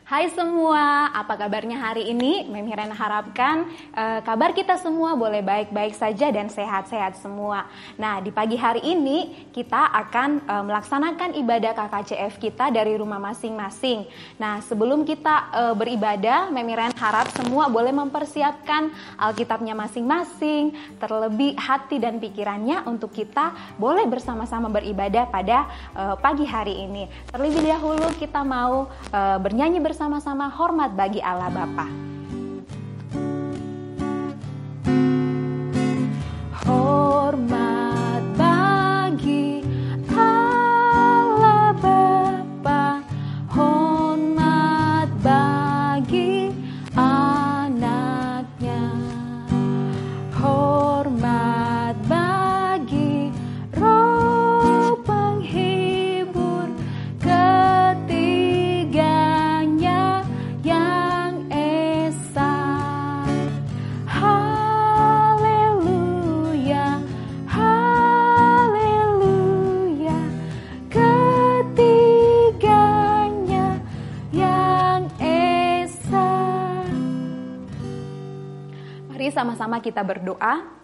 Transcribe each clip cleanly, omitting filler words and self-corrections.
Hai semua, apa kabarnya hari ini? Mem Hiren harapkan kabar kita semua boleh baik-baik saja dan sehat-sehat semua. Nah, di pagi hari ini kita akan melaksanakan ibadah KKCF kita dari rumah masing-masing. Nah, sebelum kita beribadah, Mem Hiren harap semua boleh mempersiapkan Alkitabnya masing-masing, terlebih hati dan pikirannya untuk kita boleh bersama-sama beribadah pada pagi hari ini. Terlebih dahulu kita mau bernyanyi bersama-sama hormat bagi Allah Bapa. Hormat bagi Allah Bapa, hormat bagi anaknya, hormat bagi Roh penghibur ketiganya yang esa. Haleluya, haleluya, ketiganya yang esa. Mari sama-sama kita berdoa.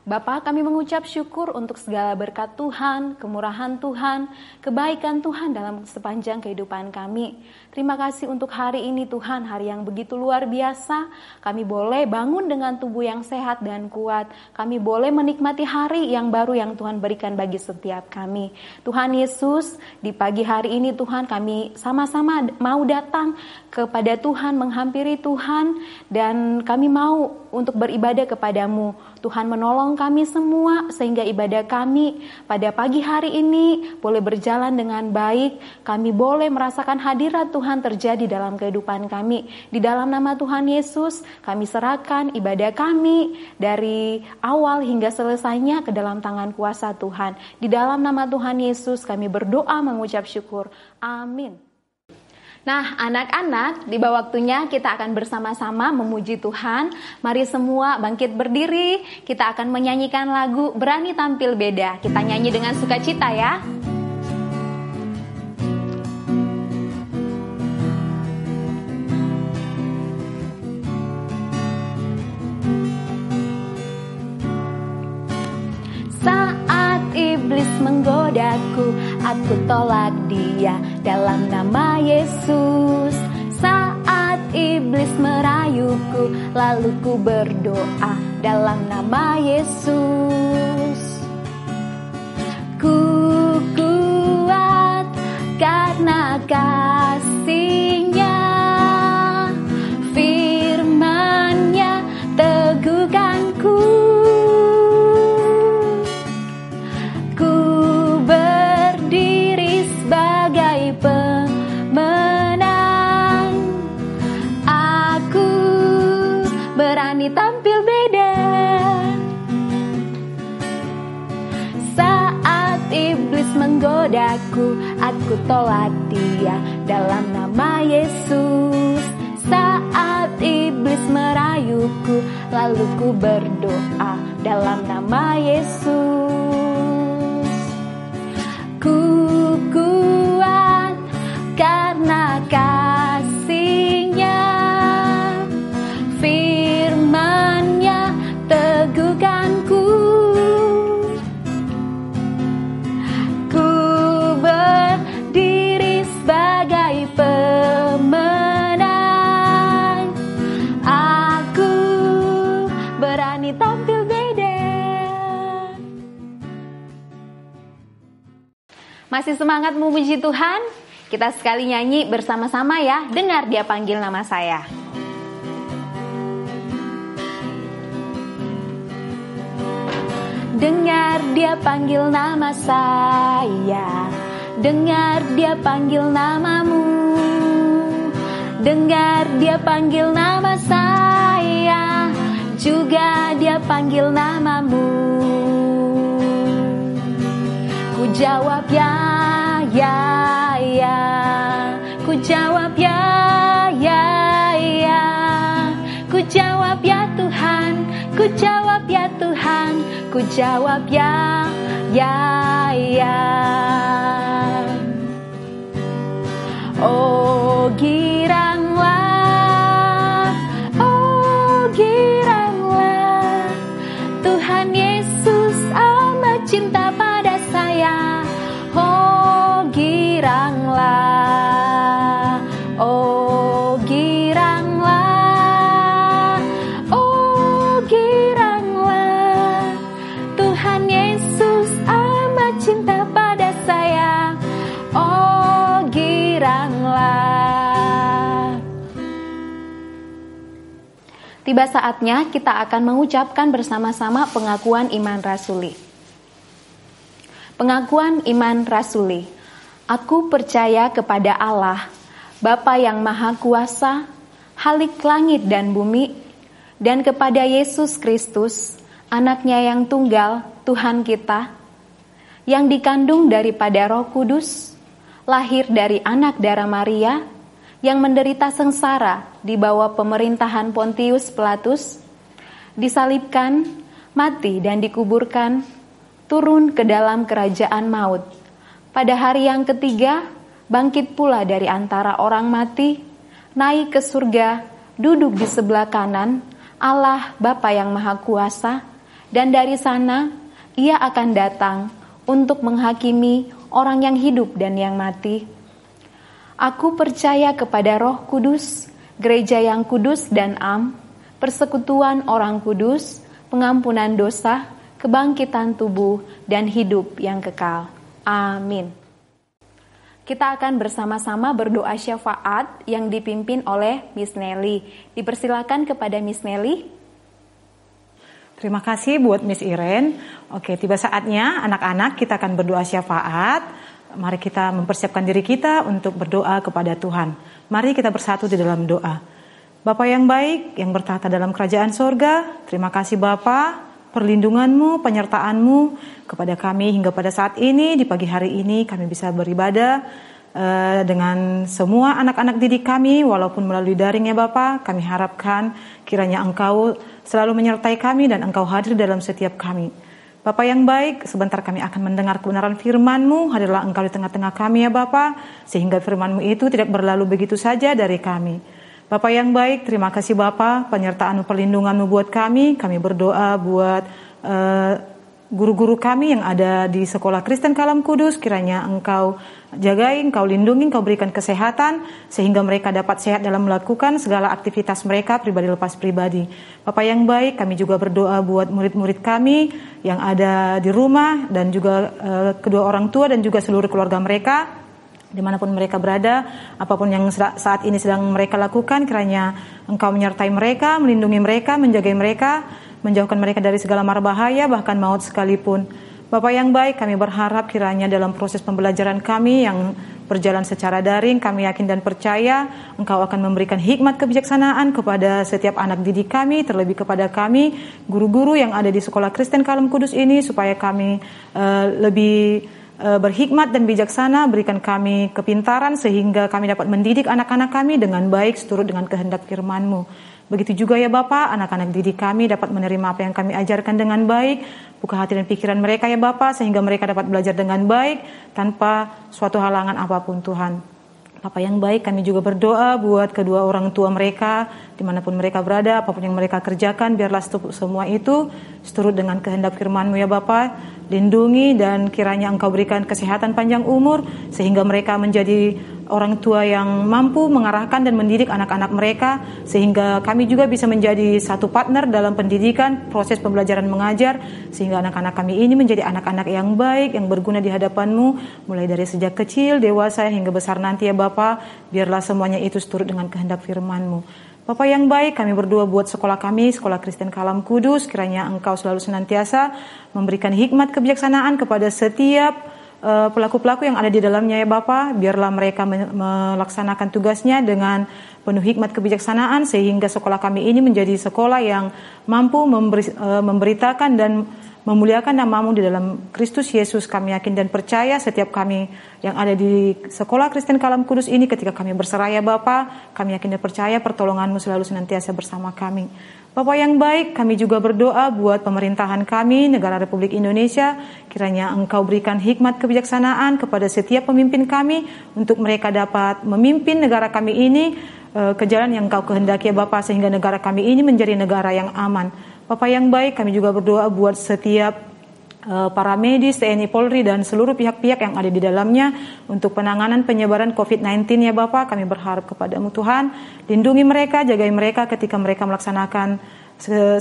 Bapa, kami mengucap syukur untuk segala berkat Tuhan, kemurahan Tuhan, kebaikan Tuhan dalam sepanjang kehidupan kami. Terima kasih untuk hari ini Tuhan, hari yang begitu luar biasa. Kami boleh bangun dengan tubuh yang sehat dan kuat. Kami boleh menikmati hari yang baru yang Tuhan berikan bagi setiap kami. Tuhan Yesus, di pagi hari ini Tuhan, kami sama-sama mau datang kepada Tuhan, menghampiri Tuhan, dan kami mau untuk beribadah kepadamu. Tuhan menolong kami semua sehingga ibadah kami pada pagi hari ini boleh berjalan dengan baik. Kami boleh merasakan hadirat Tuhan terjadi dalam kehidupan kami. Di dalam nama Tuhan Yesus, kami serahkan ibadah kami dari awal hingga selesainya ke dalam tangan kuasa Tuhan. Di dalam nama Tuhan Yesus kami berdoa mengucap syukur. Amin. Nah, anak-anak, tiba waktunya kita akan bersama-sama memuji Tuhan. Mari semua bangkit berdiri, kita akan menyanyikan lagu Berani Tampil Beda. Kita nyanyi dengan sukacita ya. Saat iblis menggodaku, aku tolak dia dalam nama Yesus. Saat iblis merayuku, lalu ku berdoa dalam nama Yesus. Ku kuat karena kasih-Nya, firman-Nya teguhkanku. Berani tampil beda. Saat iblis menggodaku, aku tolak dia dalam nama Yesus. Saat iblis merayuku, lalu ku berdoa dalam nama Yesus. Ku kuat karena kasih-Nya, firman-Nya teguhkanku. Ku berdiri sebagai pemenang. Aku berani tampil beda. Masih semangat memuji Tuhan? Kita sekali nyanyi bersama-sama ya. Dengar Dia panggil nama saya. Dengar Dia panggil nama saya, dengar Dia panggil namamu. Dengar Dia panggil nama saya, juga Dia panggil namamu. Ku jawab ya, ya, ya. Ku jawab ya, ya, ya. Ku jawab ya Tuhan, ku jawab ya Tuhan, ku jawab ya, ya, ya. Oh girang Tiba saatnya kita akan mengucapkan bersama-sama pengakuan iman rasuli. Pengakuan iman rasuli. Aku percaya kepada Allah, Bapa yang Maha Kuasa, Khalik langit dan bumi, dan kepada Yesus Kristus, Anaknya yang tunggal, Tuhan kita, yang dikandung daripada Roh Kudus, lahir dari anak darah Maria, yang menderita sengsara di bawah pemerintahan Pontius Pilatus, disalibkan, mati dan dikuburkan, turun ke dalam kerajaan maut. Pada hari yang ketiga, bangkit pula dari antara orang mati, naik ke surga, duduk di sebelah kanan Allah Bapa yang Maha Kuasa, dan dari sana Ia akan datang untuk menghakimi orang yang hidup dan yang mati. Aku percaya kepada Roh Kudus, gereja yang kudus dan am, persekutuan orang kudus, pengampunan dosa, kebangkitan tubuh, dan hidup yang kekal. Amin. Kita akan bersama-sama berdoa syafaat yang dipimpin oleh Miss Nelly. Dipersilakan kepada Miss Nelly. Terima kasih buat Miss Irene. Oke, tiba saatnya anak-anak kita akan berdoa syafaat. Mari kita mempersiapkan diri kita untuk berdoa kepada Tuhan. Mari kita bersatu di dalam doa. Bapa yang baik, yang bertahta dalam kerajaan sorga, terima kasih Bapa, perlindungan-Mu, penyertaan-Mu kepada kami hingga pada saat ini, di pagi hari ini kami bisa beribadah dengan semua anak-anak didik kami, walaupun melalui daring ya Bapa. Kami harapkan kiranya Engkau selalu menyertai kami dan Engkau hadir dalam setiap kami. Bapa yang baik, sebentar kami akan mendengar kebenaran firman-Mu. Hadirlah Engkau di tengah-tengah kami ya Bapa, sehingga firman-Mu itu tidak berlalu begitu saja dari kami. Bapa yang baik, terima kasih Bapa, penyertaan-Mu, perlindungan-Mu buat kami. Kami berdoa buat guru-guru kami yang ada di Sekolah Kristen Kalam Kudus. Kiranya Engkau jagai, Engkau lindungi, Engkau berikan kesehatan, sehingga mereka dapat sehat dalam melakukan segala aktivitas mereka pribadi lepas pribadi. Bapa yang baik, kami juga berdoa buat murid-murid kami yang ada di rumah, dan juga kedua orang tua dan juga seluruh keluarga mereka, dimanapun mereka berada, apapun yang saat ini sedang mereka lakukan, kiranya Engkau menyertai mereka, melindungi mereka, menjaga mereka, menjauhkan mereka dari segala mara bahaya, bahkan maut sekalipun. Bapa yang baik, kami berharap kiranya dalam proses pembelajaran kami yang berjalan secara daring, kami yakin dan percaya Engkau akan memberikan hikmat kebijaksanaan kepada setiap anak didik kami, terlebih kepada kami, guru-guru yang ada di Sekolah Kristen Kalam Kudus ini, supaya kami lebih berhikmat dan bijaksana. Berikan kami kepintaran sehingga kami dapat mendidik anak-anak kami dengan baik seturut dengan kehendak firman-Mu. Begitu juga ya Bapa, anak-anak didik kami dapat menerima apa yang kami ajarkan dengan baik. Buka hati dan pikiran mereka ya Bapa, sehingga mereka dapat belajar dengan baik tanpa suatu halangan apapun Tuhan. Bapa yang baik, kami juga berdoa buat kedua orang tua mereka, dimanapun mereka berada, apapun yang mereka kerjakan, biarlah semua itu seturut dengan kehendak firman-Mu ya Bapa. Lindungi dan kiranya Engkau berikan kesehatan panjang umur, sehingga mereka menjadi orang tua yang mampu mengarahkan dan mendidik anak-anak mereka, sehingga kami juga bisa menjadi satu partner dalam pendidikan, proses pembelajaran mengajar, sehingga anak-anak kami ini menjadi anak-anak yang baik, yang berguna di hadapan-Mu, mulai dari sejak kecil, dewasa, hingga besar nanti ya Bapa. Biarlah semuanya itu seturut dengan kehendak firman-Mu. Bapa yang baik, kami berdoa buat sekolah kami, Sekolah Kristen Kalam Kudus, kiranya Engkau selalu senantiasa memberikan hikmat kebijaksanaan kepada setiap pelaku-pelaku yang ada di dalamnya ya Bapa. Biarlah mereka melaksanakan tugasnya dengan penuh hikmat kebijaksanaan, sehingga sekolah kami ini menjadi sekolah yang mampu memberitakan dan memuliakan nama-Mu di dalam Kristus Yesus. Kami yakin dan percaya setiap kami yang ada di Sekolah Kristen Kalam Kudus ini, ketika kami berserah ya Bapa, kami yakin dan percaya pertolongan-Mu selalu senantiasa bersama kami. Bapa yang baik, kami juga berdoa buat pemerintahan kami, negara Republik Indonesia. Kiranya Engkau berikan hikmat kebijaksanaan kepada setiap pemimpin kami, untuk mereka dapat memimpin negara kami ini ke jalan yang Engkau kehendaki ya Bapa, sehingga negara kami ini menjadi negara yang aman. Bapa yang baik, kami juga berdoa buat setiap para medis, TNI, Polri, dan seluruh pihak-pihak yang ada di dalamnya untuk penanganan penyebaran COVID-19 ya Bapa. Kami berharap kepada-Mu Tuhan, lindungi mereka, jagai mereka ketika mereka melaksanakan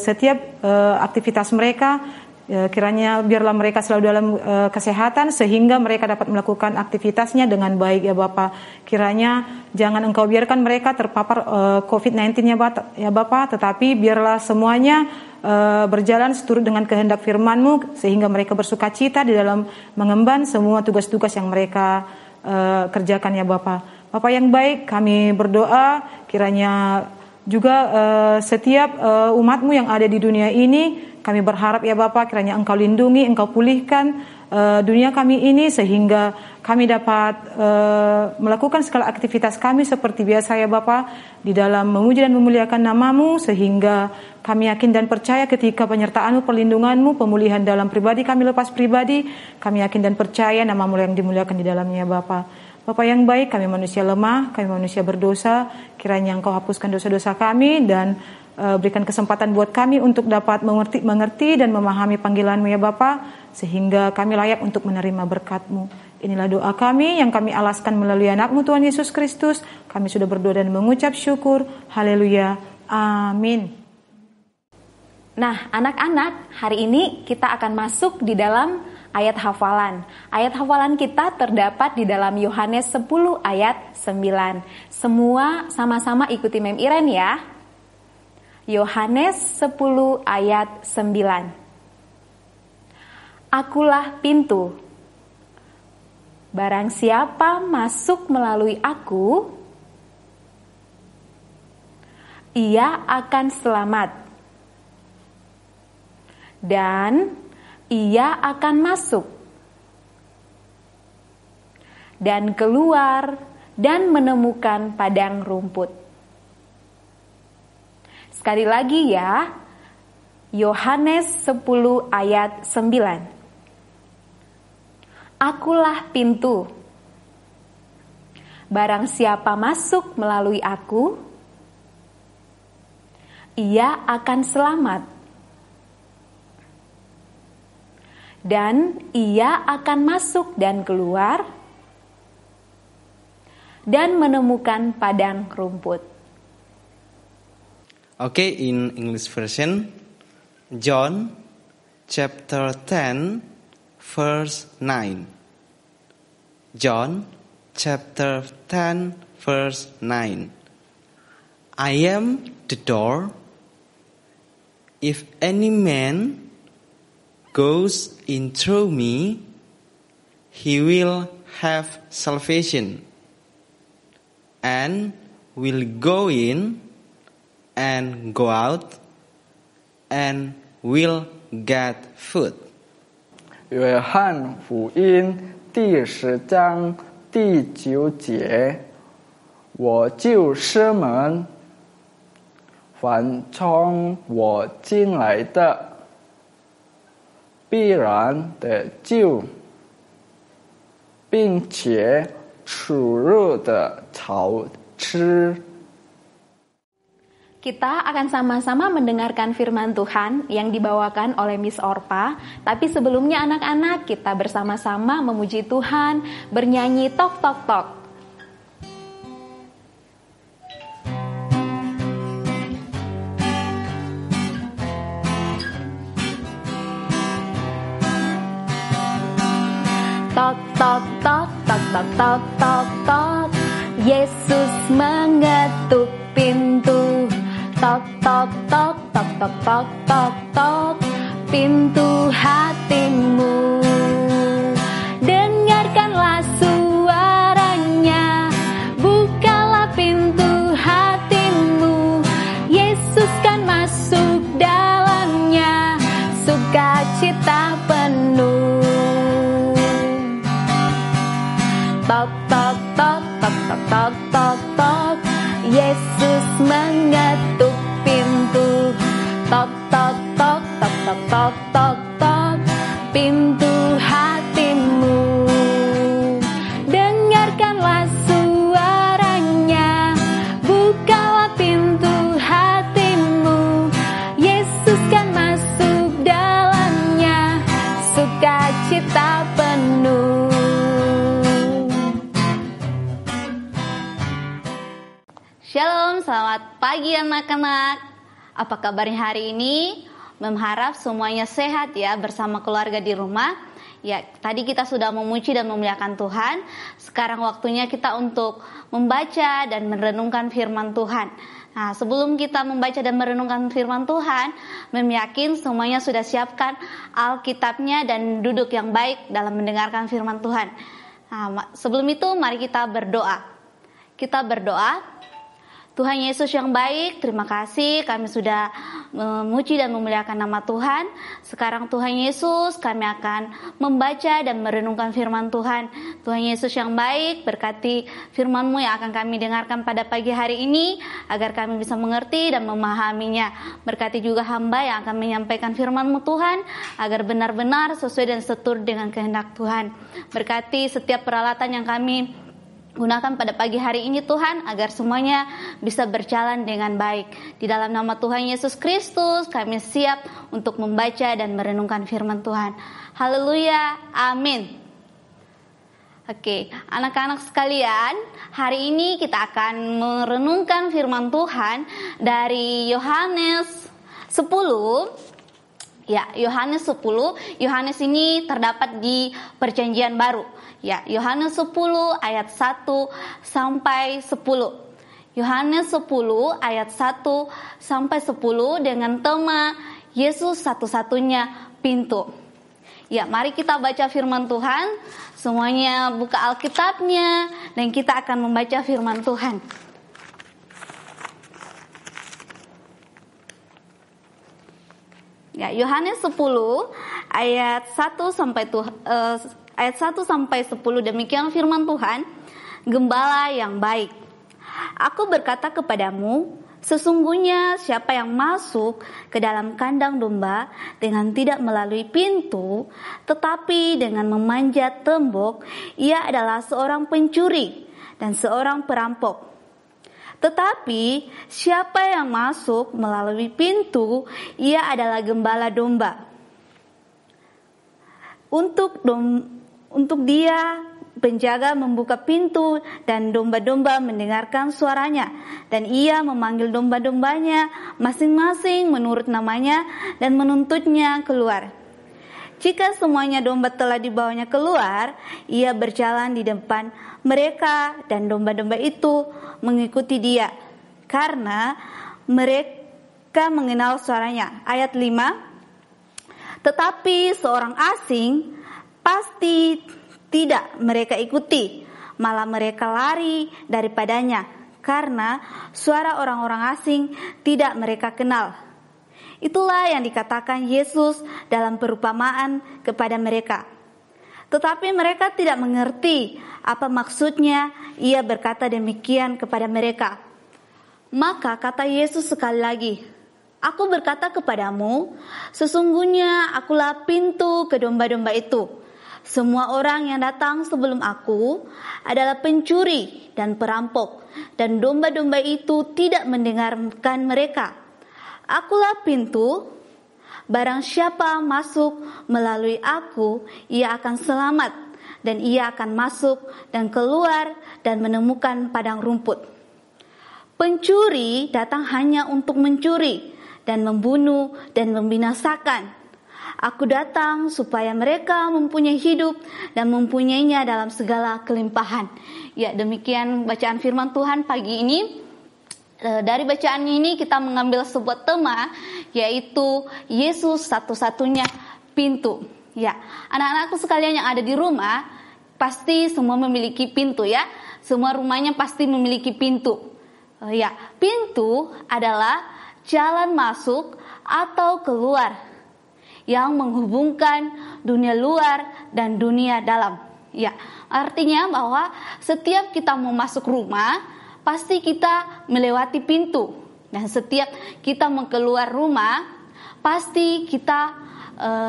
setiap aktivitas mereka. Kiranya biarlah mereka selalu dalam kesehatan sehingga mereka dapat melakukan aktivitasnya dengan baik ya Bapa. Kiranya jangan Engkau biarkan mereka terpapar COVID-19 ya Bapa, tetapi biarlah semuanya berjalan seturut dengan kehendak firman-Mu sehingga mereka bersukacita di dalam mengemban semua tugas-tugas yang mereka kerjakan ya Bapa. Bapa yang baik, kami berdoa kiranya juga setiap umat-Mu yang ada di dunia ini, kami berharap ya Bapa kiranya Engkau lindungi, Engkau pulihkan dunia kami ini sehingga kami dapat melakukan segala aktivitas kami seperti biasa ya Bapa, di dalam memuji dan memuliakan nama-Mu, sehingga kami yakin dan percaya ketika penyertaan-Mu, perlindungan-Mu, pemulihan dalam pribadi kami lepas pribadi, kami yakin dan percaya nama-Mu yang dimuliakan di dalamnya ya Bapa. Bapa yang baik, kami manusia lemah, kami manusia berdosa, kiranya Engkau hapuskan dosa-dosa kami dan berikan kesempatan buat kami untuk dapat mengerti dan memahami panggilan-Mu ya Bapa, sehingga kami layak untuk menerima berkat-Mu. Inilah doa kami yang kami alaskan melalui anak-Mu Tuhan Yesus Kristus. Kami sudah berdoa dan mengucap syukur. Haleluya. Amin. Nah, anak-anak, hari ini kita akan masuk di dalam ayat hafalan. Ayat hafalan kita terdapat di dalam Yohanes 10 ayat 9. Semua sama-sama ikuti Mem Iren ya. Yohanes 10 ayat 9. Akulah pintu. Barang siapa masuk melalui aku, ia akan selamat. Dan ia akan masuk dan keluar dan menemukan padang rumput. Sekali lagi ya, Yohanes 10 ayat 9. Akulah pintu. Barang siapa masuk melalui aku, ia akan selamat. Dan ia akan masuk dan keluar dan menemukan padang rumput. Okay, in English version, John chapter 10 verse 9. John chapter 10 verse 9. I am the door. If any man goes in through me, he will have salvation, and will go in and go out, and will get food. 约翰福音第10章第9节，我就是门，凡从我进来的，必然得救，并且出入的草吃。 Kita akan sama-sama mendengarkan firman Tuhan yang dibawakan oleh Miss Orpa. Tapi sebelumnya anak-anak, kita bersama-sama memuji Tuhan, bernyanyi tok tok tok. Tok tok tok tok tok tok tok tok. Yesus mengetuk pintu. Tok tok tok tok tok tok tok tok. Pintu hatimu. Dengarkanlah suaranya. Bukalah pintu hatimu. Yesus kan masuk dalamnya. Sukacita penuh. Tok tok tok tok tok tok tok tok. Yesus mengetuk pintu. Tok tok tok tok tok tok tok tok. Pintu hatimu. Dengarkanlah suaranya. Bukalah pintu hatimu. Yesus kan masuk dalamnya. Sukacita penuh. Shalom, selamat pagi anak-anak. Apa kabarnya hari ini? Mengharap semuanya sehat ya bersama keluarga di rumah. Ya, tadi kita sudah memuji dan memuliakan Tuhan. Sekarang waktunya kita untuk membaca dan merenungkan firman Tuhan. Nah, sebelum kita membaca dan merenungkan firman Tuhan, Mem yakin semuanya sudah siapkan Alkitabnya dan duduk yang baik dalam mendengarkan firman Tuhan. Nah, sebelum itu mari kita berdoa. Kita berdoa. Tuhan Yesus yang baik, terima kasih kami sudah memuji dan memuliakan nama Tuhan. Sekarang Tuhan Yesus, kami akan membaca dan merenungkan firman Tuhan. Tuhan Yesus yang baik, berkati firman-Mu yang akan kami dengarkan pada pagi hari ini, agar kami bisa mengerti dan memahaminya. Berkati juga hamba yang akan menyampaikan firman-Mu Tuhan, agar benar-benar sesuai dan seturut dengan kehendak Tuhan. Berkati setiap peralatan yang kami gunakan pada pagi hari ini Tuhan, agar semuanya bisa berjalan dengan baik. Di dalam nama Tuhan Yesus Kristus kami siap untuk membaca dan merenungkan firman Tuhan. Haleluya, amin. Oke, anak-anak sekalian, hari ini kita akan merenungkan firman Tuhan dari Yohanes 10. Ya, Yohanes 10. Yohanes ini terdapat di Perjanjian Baru. Ya, Yohanes 10 ayat 1 sampai 10. Yohanes 10 ayat 1 sampai 10 dengan tema Yesus satu-satunya pintu. Ya, mari kita baca firman Tuhan. Semuanya buka Alkitabnya dan kita akan membaca firman Tuhan. Ya, Yohanes 10 ayat 1 sampai 10 demikian firman Tuhan. Gembala yang baik. Aku berkata kepadamu, sesungguhnya siapa yang masuk ke dalam kandang domba dengan tidak melalui pintu, tetapi dengan memanjat tembok, ia adalah seorang pencuri dan seorang perampok. Tetapi siapa yang masuk melalui pintu, ia adalah gembala domba. Untuk dia penjaga membuka pintu dan domba-domba mendengarkan suaranya, dan ia memanggil domba-dombanya masing-masing menurut namanya dan menuntutnya keluar. Jika semuanya domba telah dibawanya keluar, ia berjalan di depan mereka dan domba-domba itu mengikuti dia karena mereka mengenal suaranya. Ayat 5. Tetapi seorang asing pasti tidak mereka ikuti, malah mereka lari daripadanya karena suara orang-orang asing tidak mereka kenal. Itulah yang dikatakan Yesus dalam perumpamaan kepada mereka. Tetapi mereka tidak mengerti apa maksudnya ia berkata demikian kepada mereka. Maka kata Yesus sekali lagi, aku berkata kepadamu, sesungguhnya akulah pintu ke domba-domba itu. Semua orang yang datang sebelum aku adalah pencuri dan perampok, dan domba-domba itu tidak mendengarkan mereka. Akulah pintu, barang siapa masuk melalui aku, ia akan selamat, dan ia akan masuk dan keluar dan menemukan padang rumput. Pencuri datang hanya untuk mencuri dan membunuh dan membinasakan. Aku datang supaya mereka mempunyai hidup dan mempunyainya dalam segala kelimpahan. Ya, demikian bacaan firman Tuhan pagi ini. Dari bacaan ini kita mengambil sebuah tema, yaitu Yesus satu-satunya pintu. Ya, anak-anakku sekalian yang ada di rumah, pasti semua memiliki pintu ya. Semua rumahnya pasti memiliki pintu. Ya, pintu adalah jalan masuk atau keluar yang menghubungkan dunia luar dan dunia dalam. Ya, artinya bahwa setiap kita mau masuk rumah, pasti kita melewati pintu. Dan setiap kita mau keluar rumah, pasti kita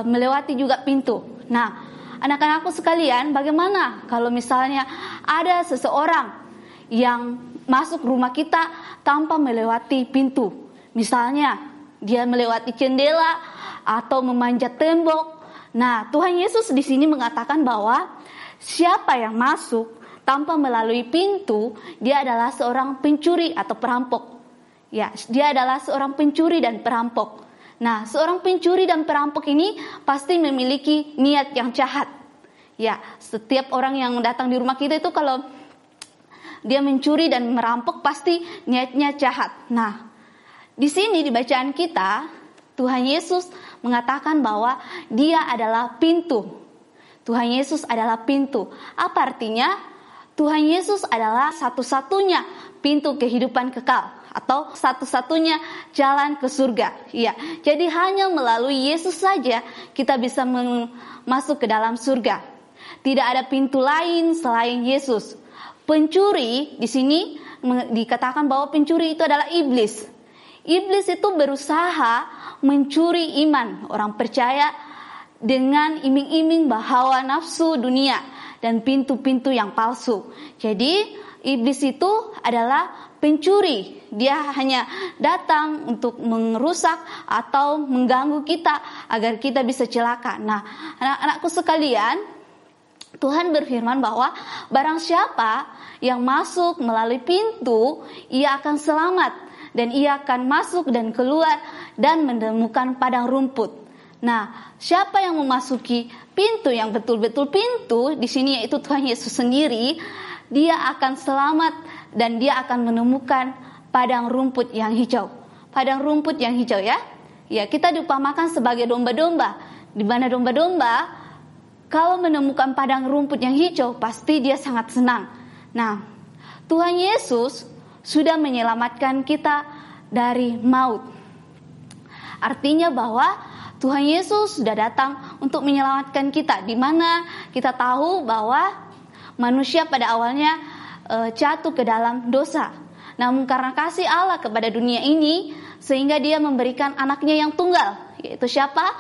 melewati juga pintu. Nah, anak-anakku sekalian, bagaimana kalau misalnya ada seseorang yang masuk rumah kita tanpa melewati pintu? Misalnya, dia melewati jendela atau memanjat tembok. Nah, Tuhan Yesus di sini mengatakan bahwa siapa yang masuk tanpa melalui pintu, dia adalah seorang pencuri atau perampok. Ya, dia adalah seorang pencuri dan perampok. Nah, seorang pencuri dan perampok ini pasti memiliki niat yang jahat. Ya, setiap orang yang datang di rumah kita itu kalau dia mencuri dan merampok pasti niatnya jahat. Nah, di sini di bacaan kita, Tuhan Yesus mengatakan bahwa Dia adalah pintu. Tuhan Yesus adalah pintu. Apa artinya? Tuhan Yesus adalah satu-satunya pintu kehidupan kekal atau satu-satunya jalan ke surga. Ya, jadi hanya melalui Yesus saja kita bisa masuk ke dalam surga. Tidak ada pintu lain selain Yesus. Pencuri di sini dikatakan bahwa pencuri itu adalah iblis. Iblis itu berusaha mencuri iman orang percaya dengan iming-iming bahwa nafsu dunia dan pintu-pintu yang palsu. Jadi iblis itu adalah pencuri. Dia hanya datang untuk merusak atau mengganggu kita agar kita bisa celaka. Nah, anak-anakku sekalian, Tuhan berfirman bahwa barang siapa yang masuk melalui pintu, ia akan selamat dan ia akan masuk dan keluar dan menemukan padang rumput. Nah, siapa yang memasuki pintu yang betul-betul pintu di sini yaitu Tuhan Yesus sendiri, dia akan selamat dan dia akan menemukan padang rumput yang hijau. Padang rumput yang hijau ya. Ya, kita diupamakan sebagai domba-domba. Di mana domba-domba kalau menemukan padang rumput yang hijau pasti dia sangat senang. Nah, Tuhan Yesus sudah menyelamatkan kita dari maut. Artinya bahwa Tuhan Yesus sudah datang untuk menyelamatkan kita, di mana kita tahu bahwa manusia pada awalnya jatuh ke dalam dosa. Namun karena kasih Allah kepada dunia ini, sehingga Dia memberikan anaknya yang tunggal, yaitu siapa?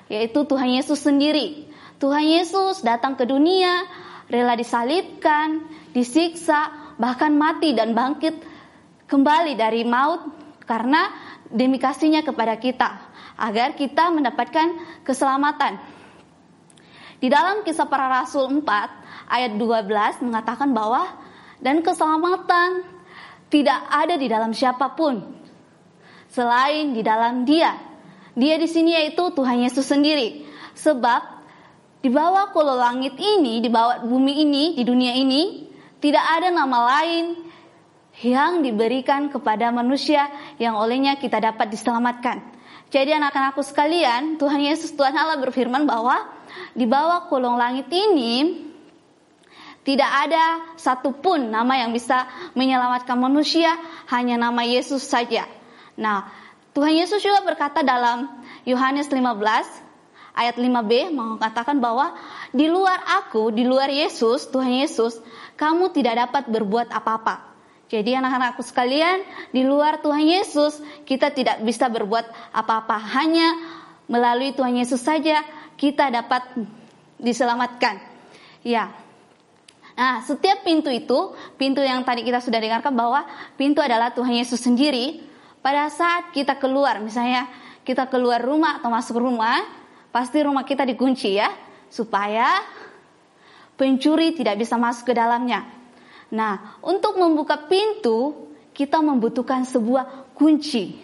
Yaitu Tuhan Yesus sendiri. Tuhan Yesus datang ke dunia, rela disalibkan, disiksa, bahkan mati dan bangkit kembali dari maut karena demi kasih-Nya kepada kita, agar kita mendapatkan keselamatan. Di dalam Kisah Para Rasul 4 ayat 12 mengatakan bahwa dan keselamatan tidak ada di dalam siapapun selain di dalam Dia. Dia di sini yaitu Tuhan Yesus sendiri. Sebab di bawah kolong langit ini, di bawah bumi ini, di dunia ini tidak ada nama lain yang diberikan kepada manusia yang olehnya kita dapat diselamatkan. Jadi anak-anakku sekalian, Tuhan Yesus, Tuhan Allah berfirman bahwa di bawah kolong langit ini tidak ada satupun nama yang bisa menyelamatkan manusia, hanya nama Yesus saja. Nah, Tuhan Yesus juga berkata dalam Yohanes 15 ayat 5b mengatakan bahwa di luar aku, di luar Yesus, Tuhan Yesus, kamu tidak dapat berbuat apa-apa. Jadi anak-anakku sekalian, di luar Tuhan Yesus kita tidak bisa berbuat apa-apa. Hanya melalui Tuhan Yesus saja kita dapat diselamatkan. Ya. Nah, setiap pintu itu, pintu yang tadi kita sudah dengarkan bahwa pintu adalah Tuhan Yesus sendiri. Pada saat kita keluar, misalnya kita keluar rumah atau masuk rumah, pasti rumah kita dikunci ya, supaya pencuri tidak bisa masuk ke dalamnya. Nah, untuk membuka pintu, kita membutuhkan sebuah kunci.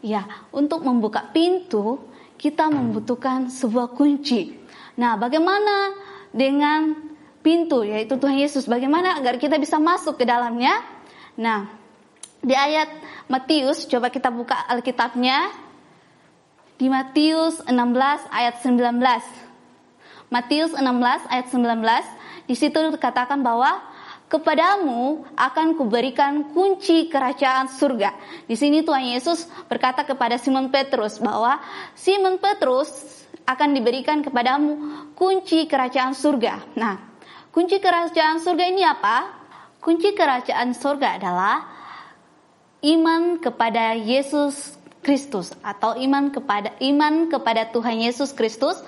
Ya, untuk membuka pintu, kita membutuhkan sebuah kunci. Nah, bagaimana dengan pintu, yaitu Tuhan Yesus? Bagaimana agar kita bisa masuk ke dalamnya? Nah, di ayat Matius, coba kita buka Alkitabnya. Di Matius 16 ayat 19. Matius 16 ayat 19, di situ dikatakan bahwa kepadamu akan kuberikan kunci kerajaan surga. Di sini Tuhan Yesus berkata kepada Simon Petrus bahwa Simon Petrus akan diberikan kepadamu kunci kerajaan surga. Nah, kunci kerajaan surga ini apa? Kunci kerajaan surga adalah iman kepada Yesus Kristus atau iman kepada Tuhan Yesus Kristus.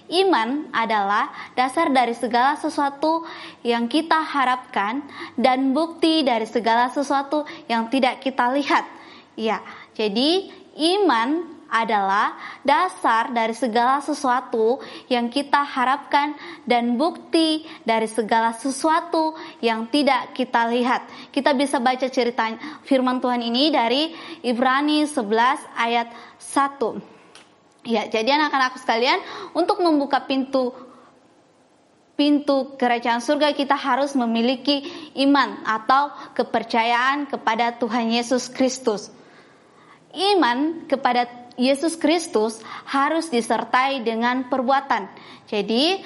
Iman adalah dasar dari segala sesuatu yang kita harapkan dan bukti dari segala sesuatu yang tidak kita lihat. Ya, jadi iman adalah dasar dari segala sesuatu yang kita harapkan dan bukti dari segala sesuatu yang tidak kita lihat. Kita bisa baca cerita firman Tuhan ini dari Ibrani 11 ayat 1. Ya, jadi anak-anakku sekalian, untuk membuka pintu kerajaan surga kita harus memiliki iman atau kepercayaan kepada Tuhan Yesus Kristus. Iman kepada Yesus Kristus harus disertai dengan perbuatan. Jadi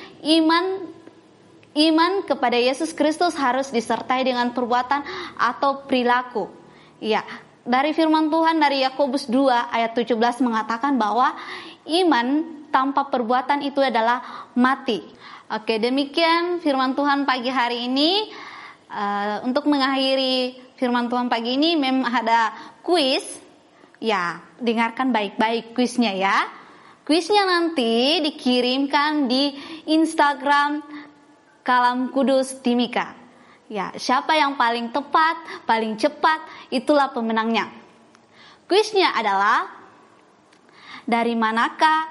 iman kepada Yesus Kristus harus disertai dengan perbuatan atau perilaku. Ya, dari firman Tuhan dari Yakobus 2 ayat 17 mengatakan bahwa iman tanpa perbuatan itu adalah mati. Oke, demikian firman Tuhan pagi hari ini. Untuk mengakhiri firman Tuhan pagi ini memang ada kuis. Ya, dengarkan baik-baik kuisnya ya. Kuisnya nanti dikirimkan di Instagram Kalam Kudus Timika. Ya, siapa yang paling tepat, paling cepat, itulah pemenangnya. Kuisnya adalah, dari manakah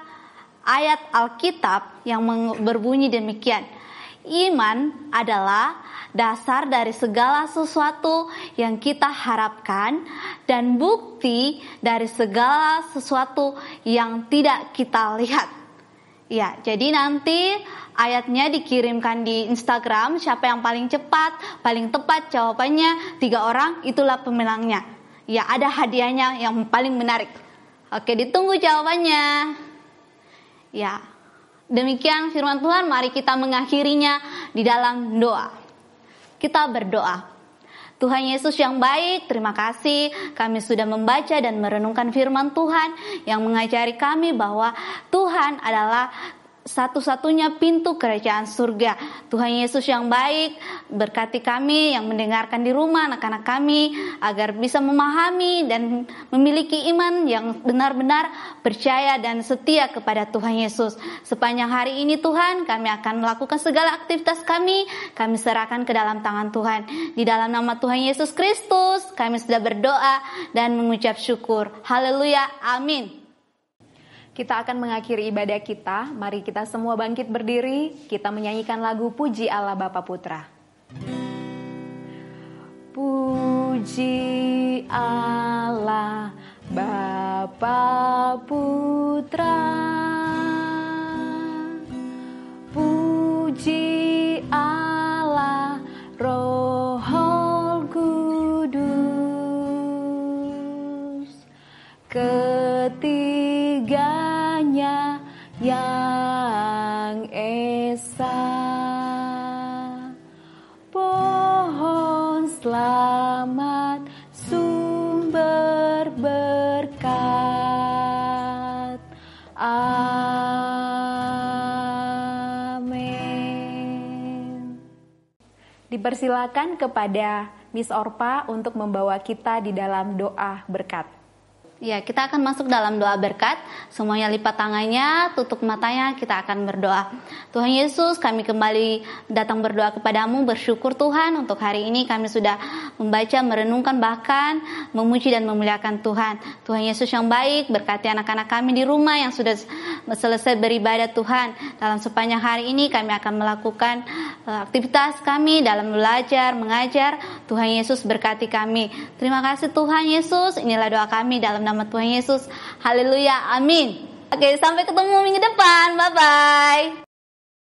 ayat Alkitab yang berbunyi demikian? Iman adalah dasar dari segala sesuatu yang kita harapkan dan bukti dari segala sesuatu yang tidak kita lihat. Ya, jadi nanti ayatnya dikirimkan di Instagram. Siapa yang paling cepat, paling tepat jawabannya 3 orang, itulah pemenangnya. Ya, ada hadiahnya yang paling menarik. Oke, ditunggu jawabannya. Ya, demikian firman Tuhan. Mari kita mengakhirinya di dalam doa. Kita berdoa. Tuhan Yesus yang baik, terima kasih kami sudah membaca dan merenungkan firman Tuhan yang mengajari kami bahwa Tuhan adalah satu-satunya pintu kerajaan surga. Tuhan Yesus yang baik, berkati kami yang mendengarkan di rumah, anak-anak kami, agar bisa memahami dan memiliki iman yang benar-benar percaya dan setia kepada Tuhan Yesus. Sepanjang hari ini Tuhan, kami akan melakukan segala aktivitas kami serahkan ke dalam tangan Tuhan. Di dalam nama Tuhan Yesus Kristus, kami sudah berdoa dan mengucap syukur. Haleluya, amin. Kita akan mengakhiri ibadah kita. Mari kita semua bangkit berdiri. Kita menyanyikan lagu Puji Allah Bapa Putra. Puji Allah Bapa Putra. Puji Allah Roh Kudus. Ketiganya yang esa, pohon selamat, sumber berkat. Amin. Dipersilakan kepada Miss Orpa untuk membawa kita di dalam doa berkat. Ya, kita akan masuk dalam doa berkat. Semuanya lipat tangannya, tutup matanya, kita akan berdoa. Tuhan Yesus, kami kembali datang berdoa kepadamu, bersyukur Tuhan untuk hari ini kami sudah membaca, merenungkan, bahkan memuji dan memuliakan Tuhan. Tuhan Yesus yang baik, berkati anak-anak kami di rumah yang sudah selesai beribadah Tuhan. Dalam sepanjang hari ini kami akan melakukan aktivitas kami dalam belajar, mengajar. Tuhan Yesus berkati kami. Terima kasih Tuhan Yesus, inilah doa kami dalam nama Tuhan Yesus. Haleluya, amin. Oke, sampai ketemu minggu depan. Bye-bye.